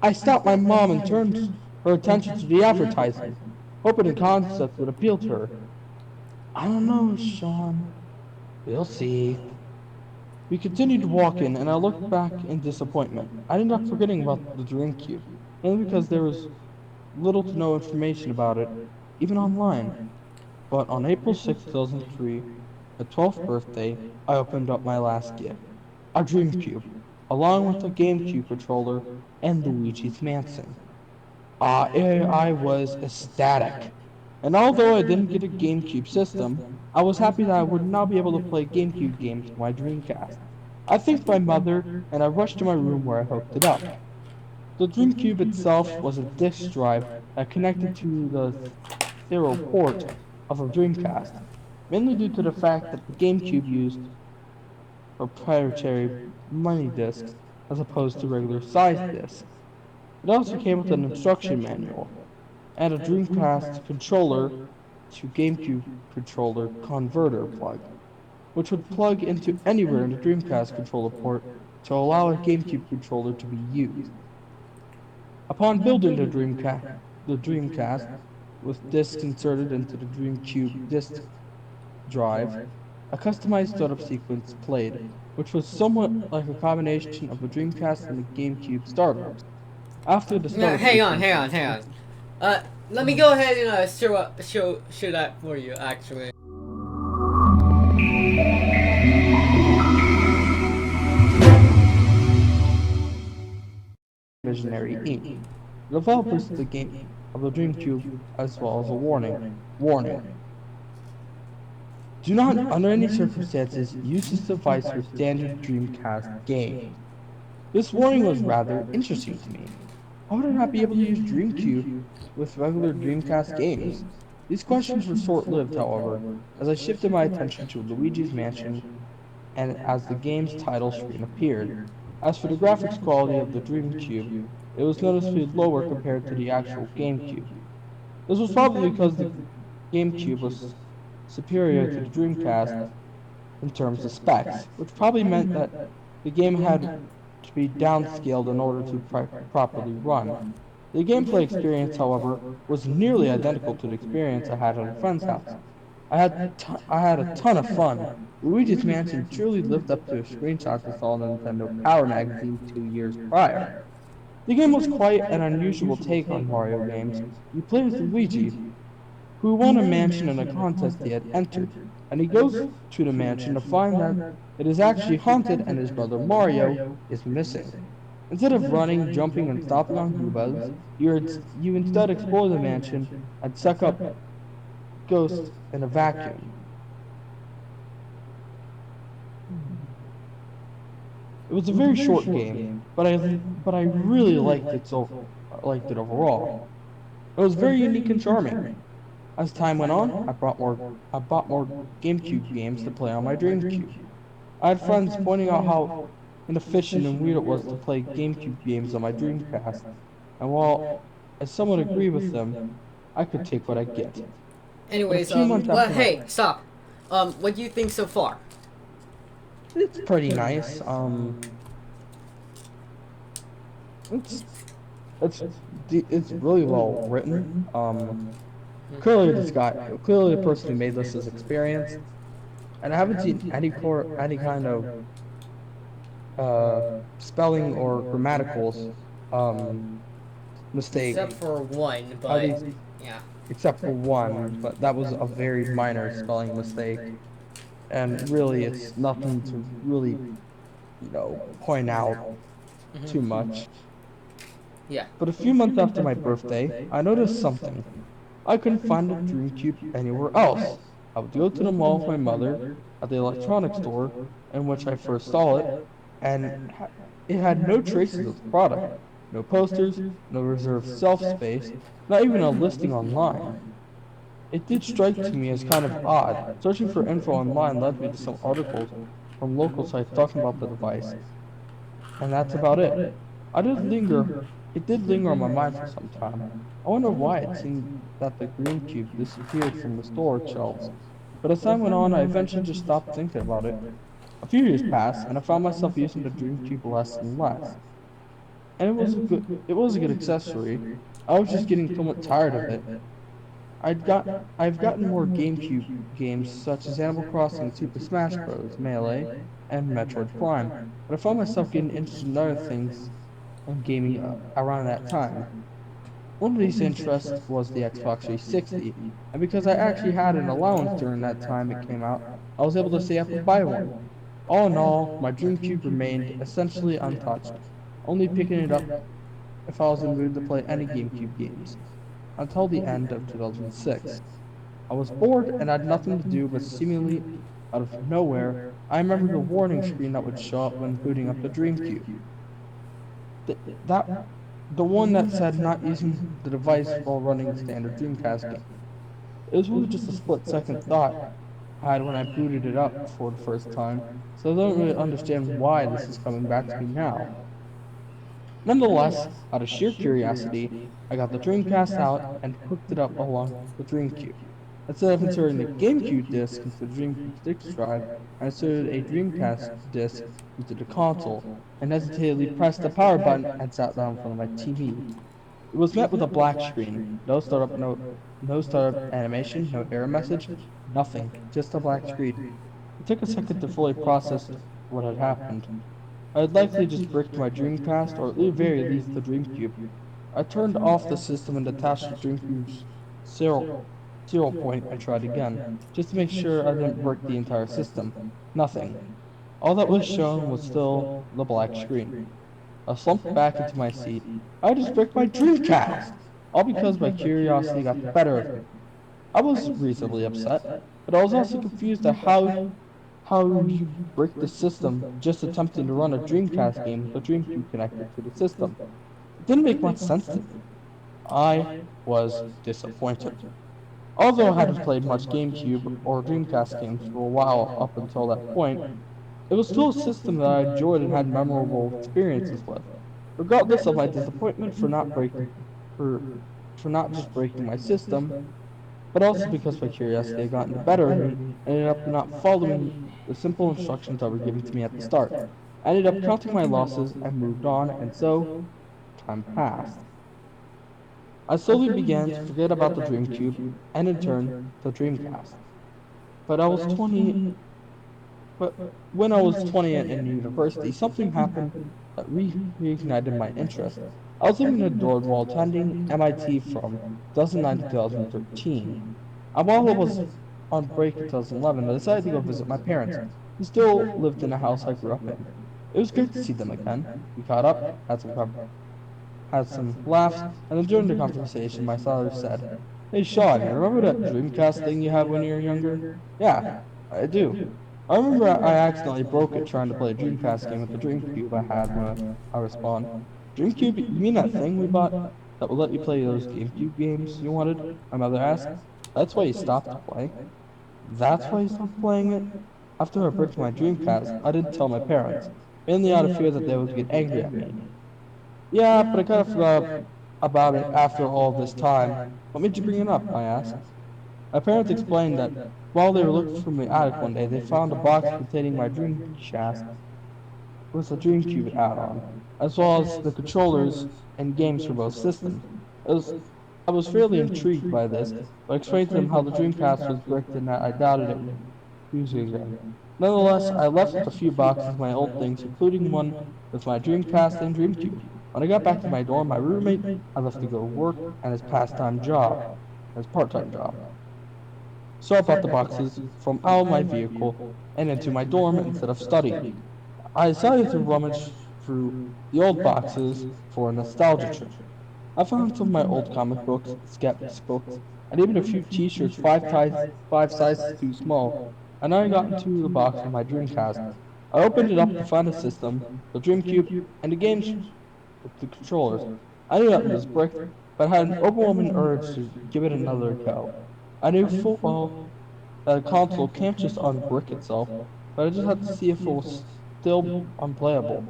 I stopped my mom and turned her attention to the advertisement, hoping the concept would appeal to her. I don't know, Sean. We'll see. We continued walking, and I looked back in disappointment. I ended up forgetting about the DreamCube, only because there was little to no information about it, even online. But on April 6th, 2003, my 12th birthday, I opened up my last gift, a DreamCube, along with a GameCube controller and Luigi's Mansion. I was ecstatic. And although I didn't get a GameCube system, I was happy that I would now be able to play GameCube games on my Dreamcast. I thanked my mother, and I rushed to my room where I hooked it up. The DreamCube itself was a disk drive that connected to the serial port of a Dreamcast, mainly due to the fact that the GameCube used proprietary mini discs as opposed to regular sized discs. It also came with an instruction manual and a Dreamcast controller to GameCube controller converter plug, which would plug into anywhere in the Dreamcast controller port to allow a GameCube controller to be used. Upon building the Dreamcast with discs inserted into the GameCube disk drive, a customized startup sequence played, which was somewhat like a combination of the Dreamcast and the GameCube startups. After the Now, startup hang on, sequence, hang on, hang on. Let me go ahead and show that for you. Actually, Visionary Inc., the developers of the GameCube, as well as a warning. Warning. Do not, under any circumstances, use this device for standard Dreamcast games. This warning was rather interesting to me. How would I not be able to use DreamCube with regular Dreamcast games? These questions were short-lived, however, as I shifted my attention to Luigi's Mansion and as the game's title screen appeared. As for the graphics quality of the DreamCube, it was noticeably lower compared to the actual GameCube. This was probably because the GameCube was superior to the Dreamcast in terms of specs, which probably meant that the game had to be downscaled in order to properly run. The gameplay experience, however, was nearly identical to the experience I had at a friend's house. I had a ton of fun. Luigi's Mansion truly lived up to the screenshots I saw in the Nintendo Power magazine 2 years prior. The game was quite an unusual take on Mario games. You play as Luigi, who won a mansion in a contest he had entered, and he goes to the mansion to find that it is actually haunted and his brother Mario is missing. Instead of running, jumping, and stopping on Goombas, you instead explore the mansion and suck up ghosts in a vacuum. It was a very short game, but I really liked it overall. It was very unique and charming. As time went on, I bought more GameCube games to play on my DreamCube. I had friends pointing out how inefficient and weird it was to play GameCube games on my Dreamcast, and while I somewhat agree with them, I could take what I get. But a anyways, few months well, after my hey, stop. What do you think so far? It's pretty nice. It's it's it's really well written. Clearly the person who made this is experienced, and I haven't seen any kind of spelling or grammatical mistake. Except for one, At but least yeah. except for one, but that was a very minor spelling mistake, and really it's nothing to really point out too much. Yeah. But a few months after my birthday, I noticed something. I couldn't find a DreamCube anywhere else. I would go to the mall with my mother at the electronics store in which I first saw it, and it had no traces of the product. No posters, no reserved shelf space, not even a listing online. It did strike to me as kind of odd. Searching for info online led me to some articles from local sites talking about the device, and that's about it. I did linger, it did linger on my mind for some time. I wonder why it seemed that the green cube disappeared from the storage shelves. But as time went on, I eventually just stopped thinking about it. A few years passed, and I found myself using the dream cube less and less. And it was a good accessory. I was just getting somewhat tired of it. I've gotten more GameCube games such as Animal Crossing, Super Smash Bros., Melee, and Metroid Prime, but I found myself getting interested in other things and gaming around that time. One of these interests was the Xbox 360, and because I actually had an allowance during that time it came out, I was able to stay up and buy one. All in all, my GameCube remained essentially untouched, only picking it up if I was in the mood to play any GameCube games, until the end of 2006. I was bored and had nothing to do, but seemingly out of nowhere, I remembered a warning screen that would show up when booting up the GameCube. Th- that the one that said not using the device while running a standard Dreamcast game. It was really just a split-second thought I had when I booted it up for the first time, so I don't really understand why this is coming back to me now. Nonetheless, out of sheer curiosity, I got the Dreamcast out and hooked it up along the GameCube. Instead of inserting the GameCube disc into the GameCube disk drive, I inserted a Dreamcast disc into the console and hesitantly pressed the power button and sat down in front of my TV. It was met with a black screen. No startup animation, no error message, nothing. Just a black screen. It took a second to fully process what had happened. I had likely just bricked my Dreamcast, or at the very least the GameCube. I turned off the system and detached the GameCube's serial, serial point and tried again, just to make sure I didn't brick the entire system. Nothing. All that was shown was still the black screen. I slumped back into my seat. I just bricked my Dreamcast! All because my curiosity got the better of me. I was reasonably upset, but I was also confused at how you brick the system just attempting to run a Dreamcast game with a GameCube connected to the system. It didn't make much sense to me. I was disappointed. Although I hadn't played much GameCube or Dreamcast games for a while up until that point, it was still a system that I enjoyed and had memorable experiences with. Regardless of my disappointment for for not just breaking my system, but also because my curiosity had gotten the better of me, I ended up not following the simple instructions that were given to me at the start. I ended up counting my losses and moved on, and so time passed. I slowly began to forget about the GameCube and in turn the Dreamcast. But I was 20 but when I was 20 and in university, something happened that reignited my interest. I was living in a dorm while attending MIT from 2009 to 2013. And while I was on break in 2011, I decided to go visit my parents, who still lived in the house I grew up in. It was great to see them again. We caught up, had some laughs, and then during the conversation, my father said, "Hey Sean, you remember that Dreamcast thing you had when you were younger?" "Yeah, I do." I remember I accidentally broke it trying to play a Dreamcast game with the Dreamcube I had when I respond. "Dreamcube? You mean that thing we bought that would let you play those GameCube games you wanted?" My mother asked. "That's why you stopped playing?" "That's why you stopped playing it?" After I bricked my Dreamcast, I didn't tell my parents, mainly out of fear that they would get angry at me. "Yeah, but I kind of forgot about it after all this time. What made you bring it up?" I asked. My parents explained that while they were looking through my attic one day, they found a box containing my Dreamcast with a GameCube add-on, as well as the controllers and games for both systems. It was, I was fairly intrigued by this, but explained to them how the Dreamcast was bricked and that I doubted it would use it again. Nonetheless, I left with a few boxes of my old things, including one with my Dreamcast and GameCube. When I got back to my dorm, my roommate had left to go to work and his part-time job. So I brought the boxes from out of my vehicle and into my dorm instead of studying. I decided to rummage through the old boxes for a nostalgia trip. I found some of my old comic books, sketchbooks, and even a few t-shirts five sizes too small, and I got into the box with my Dreamcast. I opened it up to find a system, the GameCube, and the games with the controllers. I knew that it was bricked, but had an overwhelming urge to give it another go. I knew full well that a console can't just unbrick itself, but I just had to see if it was still unplayable.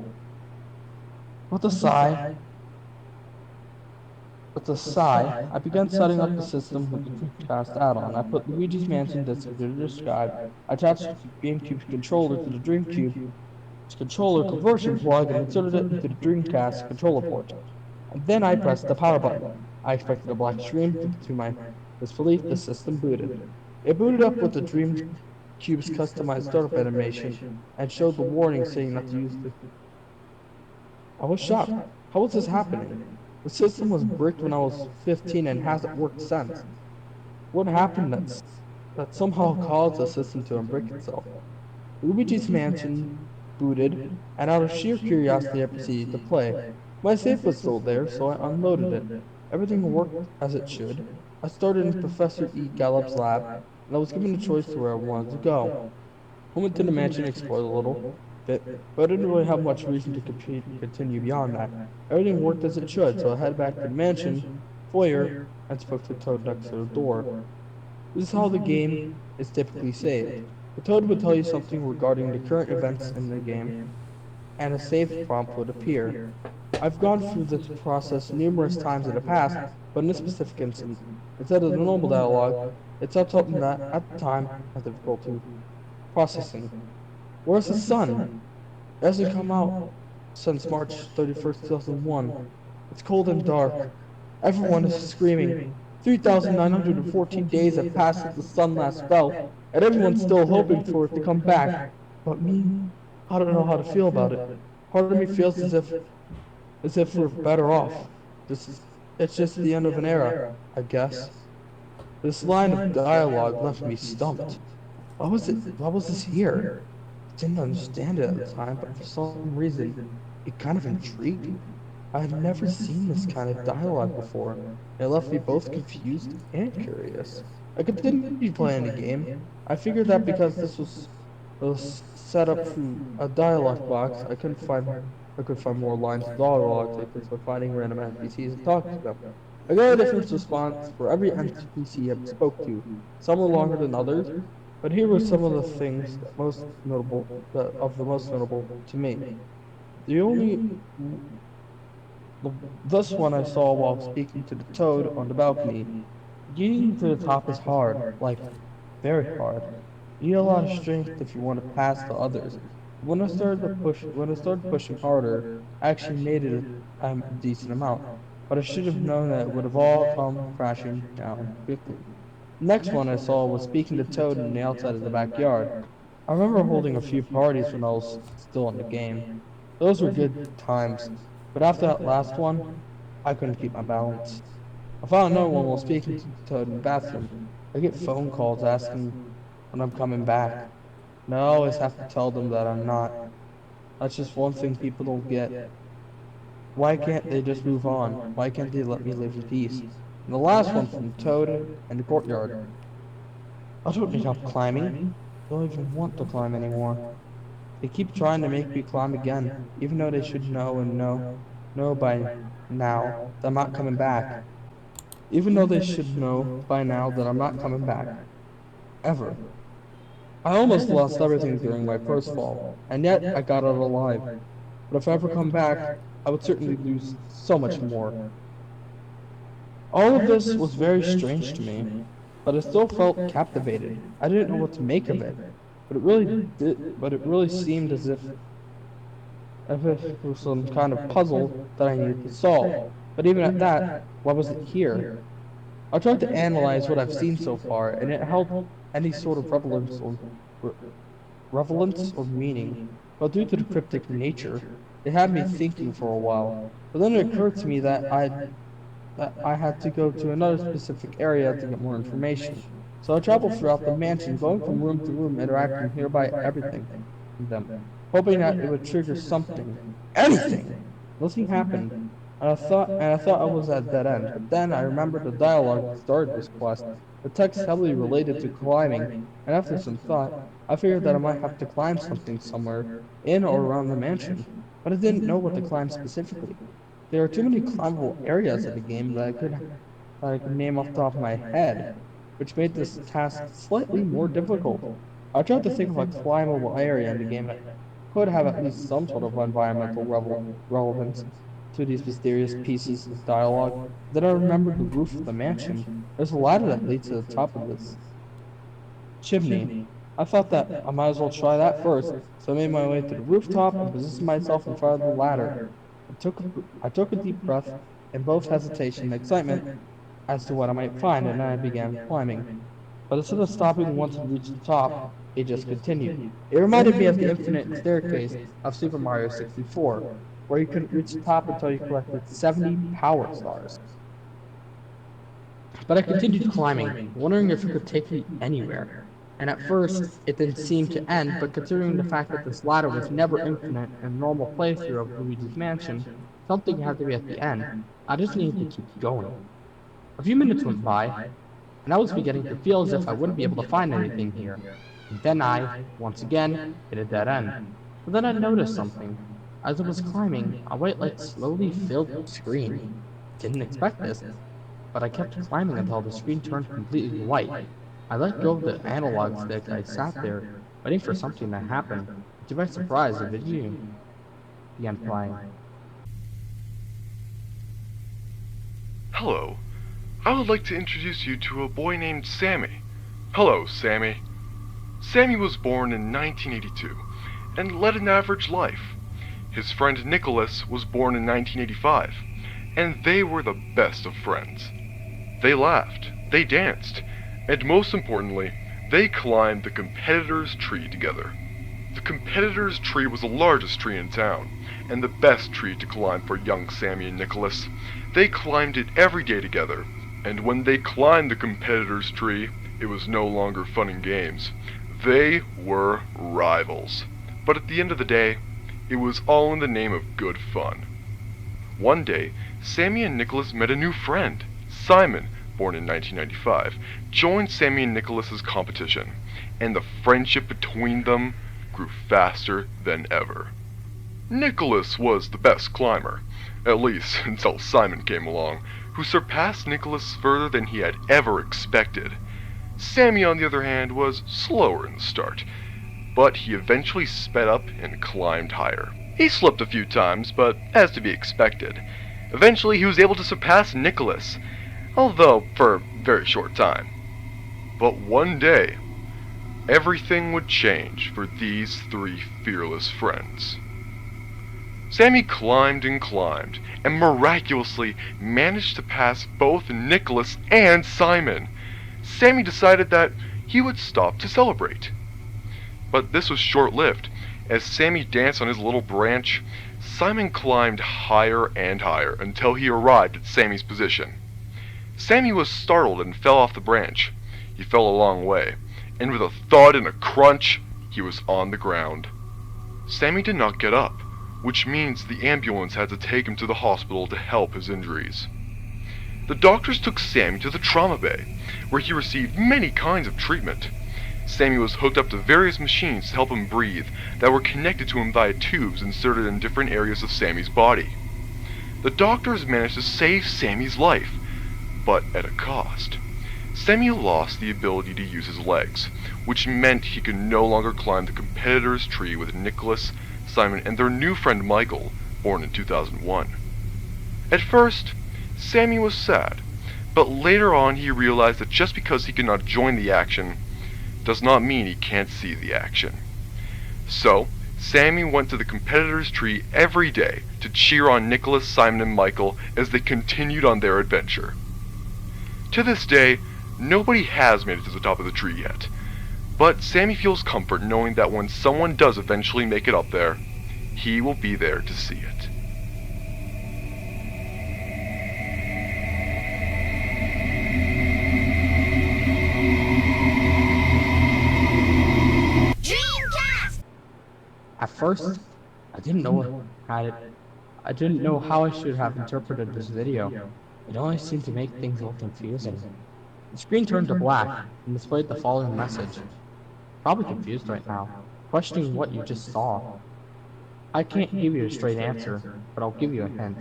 With a sigh, with a sigh, I began setting up the system with the Creepypasta add-on. I put Luigi's Mansion disc into the disk drive, attached the GameCube's controller to the GameCube's controller conversion plug, and inserted it into the Dreamcast controller port. And then I pressed the power button. I expected a black screen, but to my disbelief, the system booted. It booted up with the GameCube's customized startup animation and showed the warning saying not to use the. I was shocked. How was this happening? The system was bricked when I was 15 and hasn't worked since. What happened that somehow caused the system to unbrick itself? Luigi's Mansion booted, and out of sheer curiosity, I proceeded to play. My save was still there, so I unloaded it. Everything worked as it should. I started in Professor E. Gallup's lab, and I was given a choice to where I wanted to go. I went to the mansion and explored a little bit, but I didn't really have much reason to continue beyond that. Everything worked as it should, so I headed back to the mansion foyer and spoke to Toad next to the door. This is how the game is typically saved. The Toad would tell you something regarding the current events in the game, and a save prompt would appear. I've gone through this process numerous times in the past, but in this specific instance, instead of the normal dialogue, it said something that, at the time, I had difficulty processing. Where's the sun? It hasn't come out since March 31st, 2001. It's cold and dark. Everyone is screaming. 3,914 days have passed since the sun last fell, and everyone's still hoping for it to come back. But me, I don't know how to feel about it. Part of me feels as if we're better off. This is, it's just the end of an era, I guess. This line of dialogue left me stumped. Why was this here? I didn't understand it at the time, but for some reason, it kind of intrigued me. I had never seen this kind of dialogue before, and it left me both confused and curious. I continued playing the game. I figured that because this was set up through a dialogue box, I could find more lines of dialogue like by finding random NPCs and talking to them. I got a different response for every NPC I spoke to. Some were longer than others, but here were some of the things the most notable to me. The only This one I saw while speaking to the toad on the balcony. Getting to the top is hard, like very hard. You need a lot of strength if you want to pass the others. When I started pushing harder, I actually made it a decent amount, but I should have known that it would have all come crashing down quickly. The next one I saw was speaking to Toad in the outside of the backyard. I remember holding a few parties when I was still in the game. Those were good times, but after that last one, I couldn't keep my balance. I found another one while speaking to Toad in the bathroom. I get phone calls asking when I'm coming back, and I always have to tell them that I'm not. That's just one thing people don't get. Why can't they just move on? Why can't they let me live in peace? And the last one from Toad in the courtyard. I don't need help climbing. I don't even want to climb anymore. They keep trying to make me climb again, even though they should know by now that I'm not coming back. Even though they should know by now that I'm not coming back. Ever. I almost lost everything during my first fall, and yet I got out alive. But if I ever come back, I would certainly lose so much more. All of this was very strange to me, but I still felt captivated. I didn't know what to make of it, but it really seemed as if it was some kind of puzzle that I needed to solve. But even at that, why was it here? I tried to analyze what I've seen so far, and it held any sort of re- relevance or meaning. But due to the cryptic nature, it had me thinking for a while. But then it occurred to me that I had to go to another specific area to get more information. So I traveled throughout the mansion, going from room to room, interacting with nearby everything with them, hoping that it would trigger something. Anything! Nothing happened, and I thought I was at dead end. But then I remembered the dialogue that started this quest. The text heavily related to climbing, and after some thought, I figured that I might have to climb something somewhere in or around the mansion, but I didn't know what to climb specifically. There are too many climbable areas in the game that I could name off the top of my head, which made this task slightly more difficult. I tried to think of a climbable area in the game that could have at least some sort of environmental relevance to these mysterious pieces of dialogue. Then I remembered the roof of the mansion. There's a ladder that leads to the top of this chimney. I thought that I might as well try that first, so I made my way to the rooftop and positioned myself in front of the ladder. I took a deep breath in both hesitation and excitement as to what I might find, and then I began climbing. But instead of stopping once it reached the top, it just continued. It reminded me of the infinite staircase of Super Mario 64, where you couldn't reach the top until you collected 70 power stars. But I continued climbing, wondering if it could take me anywhere. And at first, it didn't seem to end, but considering the fact that this ladder was never infinite in a normal playthrough of Luigi's Mansion, something had to be at the end. I just needed to keep going. A few minutes went by, and I was beginning to feel as if I wouldn't be able to find anything here. And then I, once again, hit a dead end. But then I noticed something. As I was climbing, a white light slowly filled the screen. Didn't expect this, but I kept climbing until the screen turned completely white. I let go of the analog stick. I sat there, waiting for something to happen. To my surprise, the video began playing. Hello. I would like to introduce you to a boy named Sammy. Hello, Sammy. Sammy was born in 1982 and led an average life. His friend Nicholas was born in 1985, and they were the best of friends. They laughed, they danced, and most importantly, they climbed the competitor's tree together. The competitor's tree was the largest tree in town, and the best tree to climb for young Sammy and Nicholas. They climbed it every day together, and when they climbed the competitor's tree, it was no longer fun and games. They were rivals. But at the end of the day, it was all in the name of good fun. One day, Sammy and Nicholas met a new friend. Simon, born in 1995, joined Sammy and Nicholas's competition, and the friendship between them grew faster than ever. Nicholas was the best climber, at least until Simon came along, who surpassed Nicholas further than he had ever expected. Sammy, on the other hand, was slower in the start, but he eventually sped up and climbed higher. He slipped a few times, but as to be expected. Eventually he was able to surpass Nicholas, although for a very short time. But one day, everything would change for these three fearless friends. Sammy climbed and miraculously managed to pass both Nicholas and Simon. Sammy decided that he would stop to celebrate. But this was short-lived. As Sammy danced on his little branch, Simon climbed higher and higher until he arrived at Sammy's position. Sammy was startled and fell off the branch. He fell a long way, and with a thud and a crunch, he was on the ground. Sammy did not get up, which means the ambulance had to take him to the hospital to help his injuries. The doctors took Sammy to the trauma bay, where he received many kinds of treatment. Sammy was hooked up to various machines to help him breathe that were connected to him via tubes inserted in different areas of Sammy's body. The doctors managed to save Sammy's life, but at a cost. Sammy lost the ability to use his legs, which meant he could no longer climb the competitor's tree with Nicholas, Simon, and their new friend Michael, born in 2001. At first, Sammy was sad, but later on he realized that just because he could not join the action does not mean he can't see the action. So, Sammy went to the competitor's tree every day to cheer on Nicholas, Simon, and Michael as they continued on their adventure. To this day, nobody has made it to the top of the tree yet, but Sammy feels comfort knowing that when someone does eventually make it up there, he will be there to see it. At first, I didn't know I didn't know how I should have interpreted this video. It only seemed to make things a little confusing. The screen turned to black and displayed the following message. Probably confused right now, questioning what you just saw. I can't give you a straight answer, but I'll give you a hint.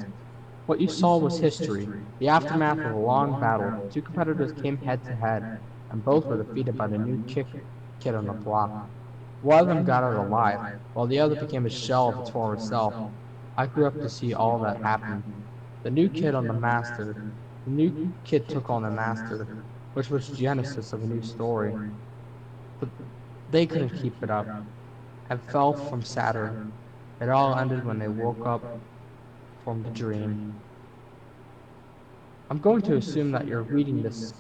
What you saw was history, the aftermath of a long battle. Two competitors came head to head, and both were defeated by the new kid on the block. One of them got out alive, while the other became a shell of its former self. I grew up to see all that happen. The new kid on the master. The new kid took on the master, which was genesis of a new story. But they couldn't keep it up, and fell from Saturn. It all ended when they woke up from the dream. I'm going to assume that you're reading this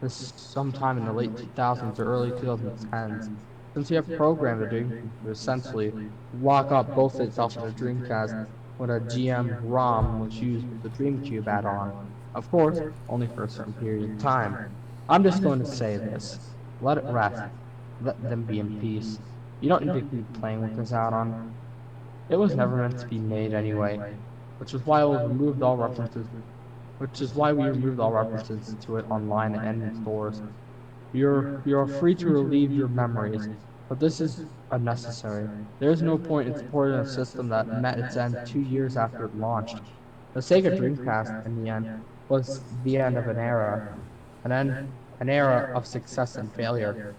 sometime in the late 2000s or early 2010s, since you have programmed the Dream to essentially lock up both itself and the Dreamcast when a GM ROM was used with the GameCube add-on. Of course, only for a certain period of time. I'm just going to say this. Let it rest. Let them be in peace. You don't need to keep playing with this add-on. It was never meant to be made anyway, which is why we removed all references to it online and in stores. You're free to relieve your memories, but this is unnecessary. There is no point in supporting a system that met its end 2 years after it launched. The Sega Dreamcast, in the end, was the end of an era of success and failure,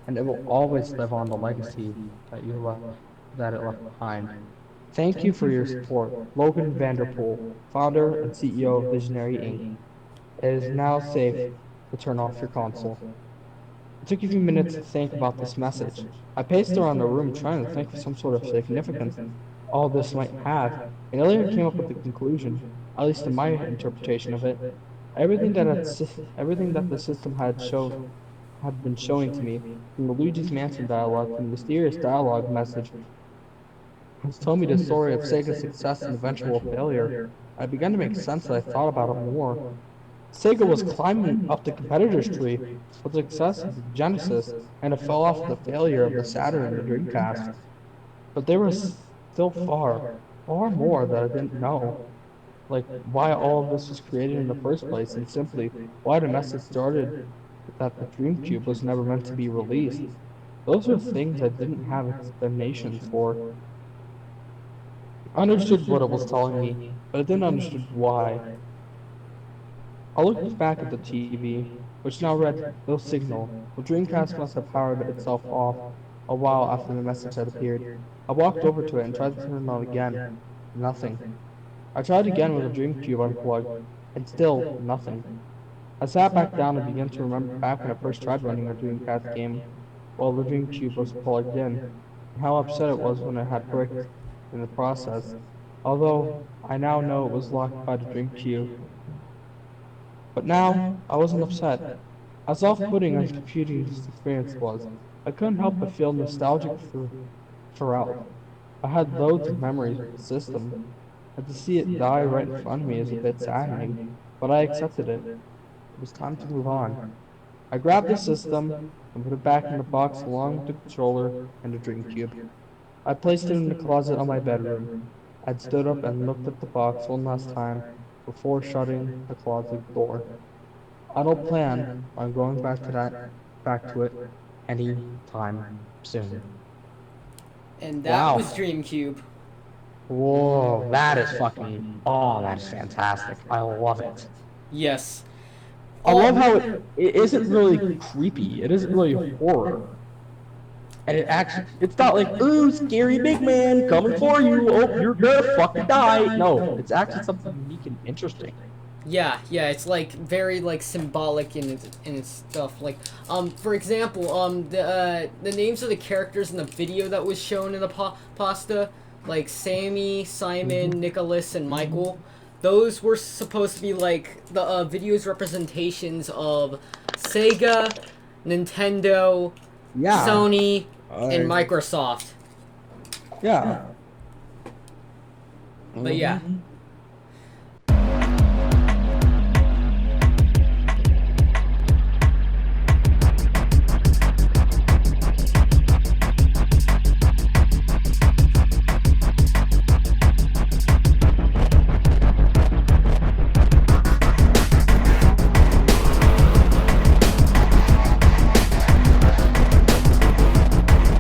and it will always live on the legacy that it left behind. Thank you for your support, Logan Vanderpool, founder and CEO of Visionary Inc. It is now safe to turn off your console. It took a few minutes to think about this message. I paced around the room trying to think of some sort of significance all this might have, and I later came up with the conclusion, at least in my interpretation of it. Everything that the system had been showing to me, from the Luigi's Mansion dialogue to the mysterious dialogue message, was telling me the story of Sega's success and eventual failure. I began to make sense as I thought about it more. Sega was climbing up the competitor's tree with the success of the Genesis, and it fell off with the failure of the Saturn and the Dreamcast. But there was still far more that I didn't know. Like why all of this was created in the first place, and simply why the message started that the GameCube was never meant to be released. Those were things I didn't have explanations for. I understood what it was telling me, but I didn't understand why. I looked back at the TV, which now read no signal. The Dreamcast must have powered itself off a while after the message had appeared. I walked over to it and tried to turn it on again. Nothing. I tried again with the GameCube unplugged, and still nothing. I sat back down and began to remember back when I first tried running a Dreamcast game while the GameCube was plugged in, and how upset it was when it had bricked in the process, although I now know it was locked by the GameCube. But now, I wasn't upset. As off-putting as computing this experience was, I couldn't help but feel nostalgic throughout. I had loads of memories of the system, and to see it die right in front of me is a bit saddening, but I accepted it. It was time to move on. I grabbed the system and put it back in the box along with the controller and the GameCube. I placed it in the closet on my bedroom. I stood up and looked at the box one last time before shutting the closet door. I don't plan on going back to it any time soon. And that Wow. was GameCube. Whoa, that is that is fantastic. I love it. Yes. I love how it isn't really creepy. It isn't really horror. And it's not like, ooh, scary big man coming for you. Oh, you're gonna fucking die. No, it's actually something unique and interesting. Yeah, it's like very like symbolic in its stuff. Like, for example, the names of the characters in the video that was shown in the pasta, like Sammy, Simon, Nicholas, and Michael, those were supposed to be like the video's representations of Sega, Nintendo, Sony, and Microsoft. Yeah. But yeah,